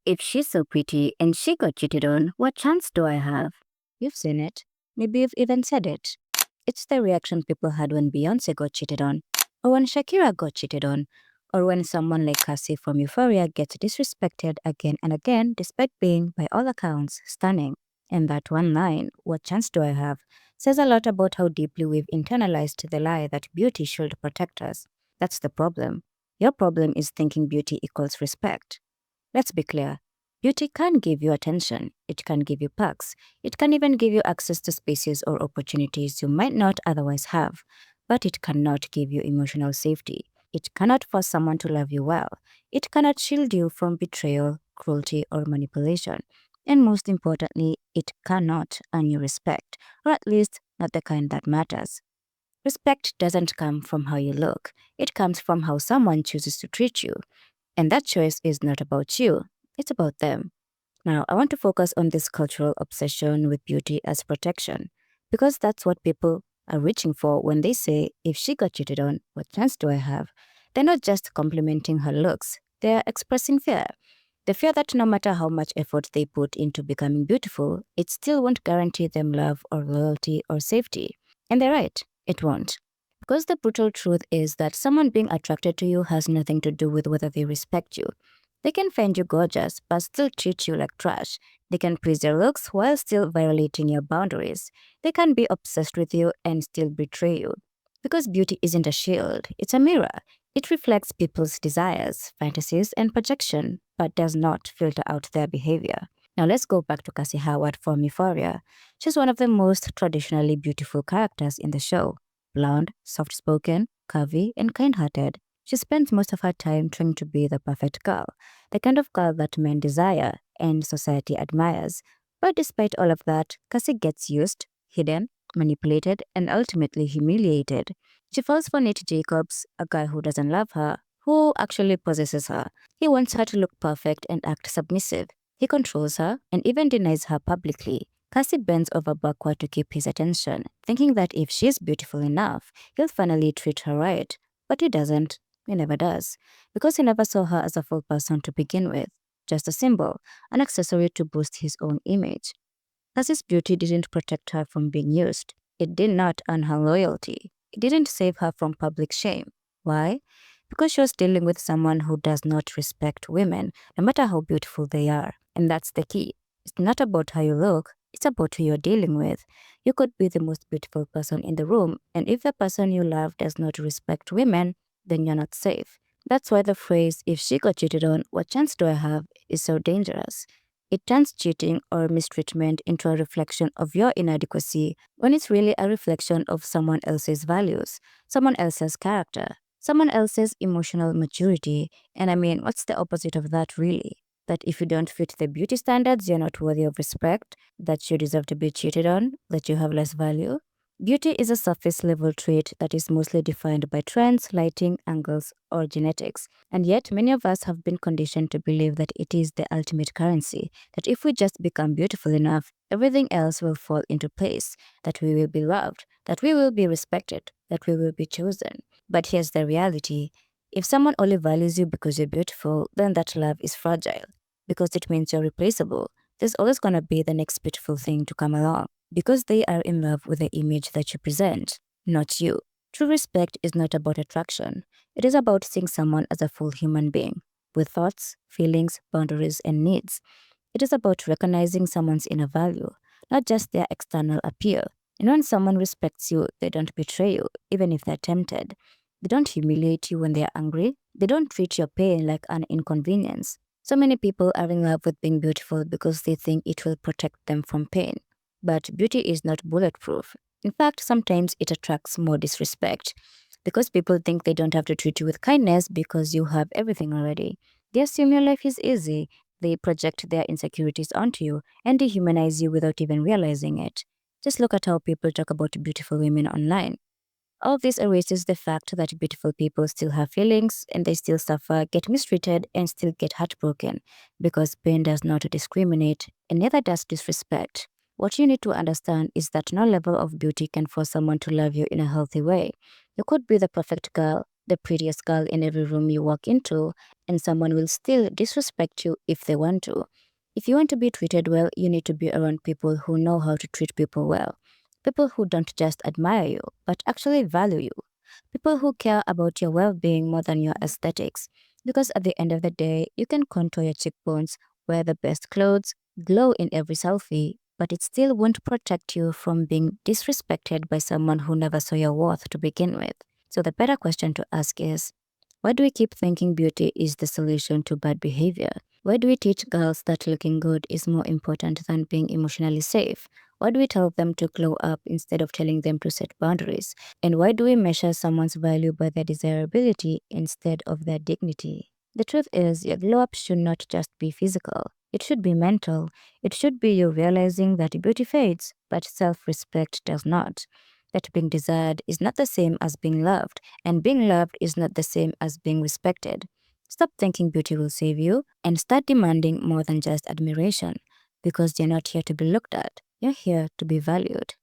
If she's so pretty and she got cheated on, what chance do I have? You've seen it. Maybe you've even said it. It's the reaction people had when Beyonce got cheated on, or when Shakira got cheated on, or when someone like Cassie from Euphoria gets disrespected again and again despite being, by all accounts, stunning. And that one line, what chance do I have, says a lot about how deeply we've internalized the lie that beauty should protect us. That's the problem. Your problem is thinking beauty equals respect. Let's be clear. Beauty can give you attention, it can give you perks, it can even give you access to spaces or opportunities you might not otherwise have, but it cannot give you emotional safety. It cannot force someone to love you well. It cannot shield you from betrayal, cruelty, or manipulation. And most importantly, it cannot earn you respect, or at least not the kind that matters. Respect doesn't come from how you look, it comes from how someone chooses to treat you. And that choice is not about you, it's about them. Now, I want to focus on this cultural obsession with beauty as protection, because that's what people are reaching for when they say, if she got cheated on, what chance do I have? They're not just complimenting her looks, they're expressing fear. The fear that no matter how much effort they put into becoming beautiful, it still won't guarantee them love or loyalty or safety. And they're right, it won't. Because the brutal truth is that someone being attracted to you has nothing to do with whether they respect you. They can find you gorgeous, but still treat you like trash. They can praise your looks while still violating your boundaries. They can be obsessed with you and still betray you. Because beauty isn't a shield, it's a mirror. It reflects people's desires, fantasies, and projection, but does not filter out their behavior. Now let's go back to Cassie Howard from Euphoria. She's one of the most traditionally beautiful characters in the show. Blonde, soft spoken, curvy, and kind hearted. She spends most of her time trying to be the perfect girl, the kind of girl that men desire and society admires. But despite all of that, Cassie gets used, hidden, manipulated, and ultimately humiliated. She falls for Nate Jacobs, a guy who doesn't love her, who actually possesses her. He wants her to look perfect and act submissive. He controls her and even denies her publicly. Cassie bends over backward to keep his attention, thinking that if she's beautiful enough, he'll finally treat her right. But he doesn't. He never does. Because he never saw her as a full person to begin with. Just a symbol, an accessory to boost his own image. Cassie's beauty didn't protect her from being used. It did not earn her loyalty. It didn't save her from public shame. Why? Because she was dealing with someone who does not respect women, no matter how beautiful they are. And that's the key. It's not about how you look, it's about who you're dealing with. You could be the most beautiful person in the room, and if the person you love does not respect women, then you're not safe. That's why the phrase, if she got cheated on, what chance do I have, is so dangerous. It turns cheating or mistreatment into a reflection of your inadequacy when it's really a reflection of someone else's values, someone else's character, someone else's emotional maturity. And I mean, what's the opposite of that really? That if you don't fit the beauty standards, you're not worthy of respect, that you deserve to be cheated on, that you have less value? Beauty is a surface level trait that is mostly defined by trends, lighting, angles, or genetics. And yet, many of us have been conditioned to believe that it is the ultimate currency, that if we just become beautiful enough, everything else will fall into place, that we will be loved, that we will be respected, that we will be chosen. But here's the reality. If someone only values you because you're beautiful, then that love is fragile, because it means you're replaceable. There's always going to be the next beautiful thing to come along because they are in love with the image that you present, not you. True respect is not about attraction. It is about seeing someone as a full human being, with thoughts, feelings, boundaries, and needs. It is about recognizing someone's inner value, not just their external appeal. And when someone respects you, they don't betray you, even if they're tempted. They don't humiliate you when they're angry. They don't treat your pain like an inconvenience. So many people are in love with being beautiful because they think it will protect them from pain. But beauty is not bulletproof. In fact, sometimes it attracts more disrespect because people think they don't have to treat you with kindness because you have everything already. They assume your life is easy. They project their insecurities onto you and dehumanize you without even realizing it. Just look at how people talk about beautiful women online. All this erases the fact that beautiful people still have feelings and they still suffer, get mistreated, and still get heartbroken because pain does not discriminate and neither does disrespect. What you need to understand is that no level of beauty can force someone to love you in a healthy way. You could be the perfect girl, the prettiest girl in every room you walk into, and someone will still disrespect you if they want to. If you want to be treated well, you need to be around people who know how to treat people well. People who don't just admire you, but actually value you. People who care about your well being more than your aesthetics. Because at the end of the day, you can contour your cheekbones, wear the best clothes, glow in every selfie, but it still won't protect you from being disrespected by someone who never saw your worth to begin with. So the better question to ask is, why do we keep thinking beauty is the solution to bad behavior? Why do we teach girls that looking good is more important than being emotionally safe? Why do we tell them to glow up instead of telling them to set boundaries? And why do we measure someone's value by their desirability instead of their dignity? The truth is, your glow up should not just be physical, it should be mental. It should be you realizing that beauty fades, but self respect does not. That being desired is not the same as being loved, and being loved is not the same as being respected. Stop thinking beauty will save you and start demanding more than just admiration, because you're not here to be looked at, you're here to be valued.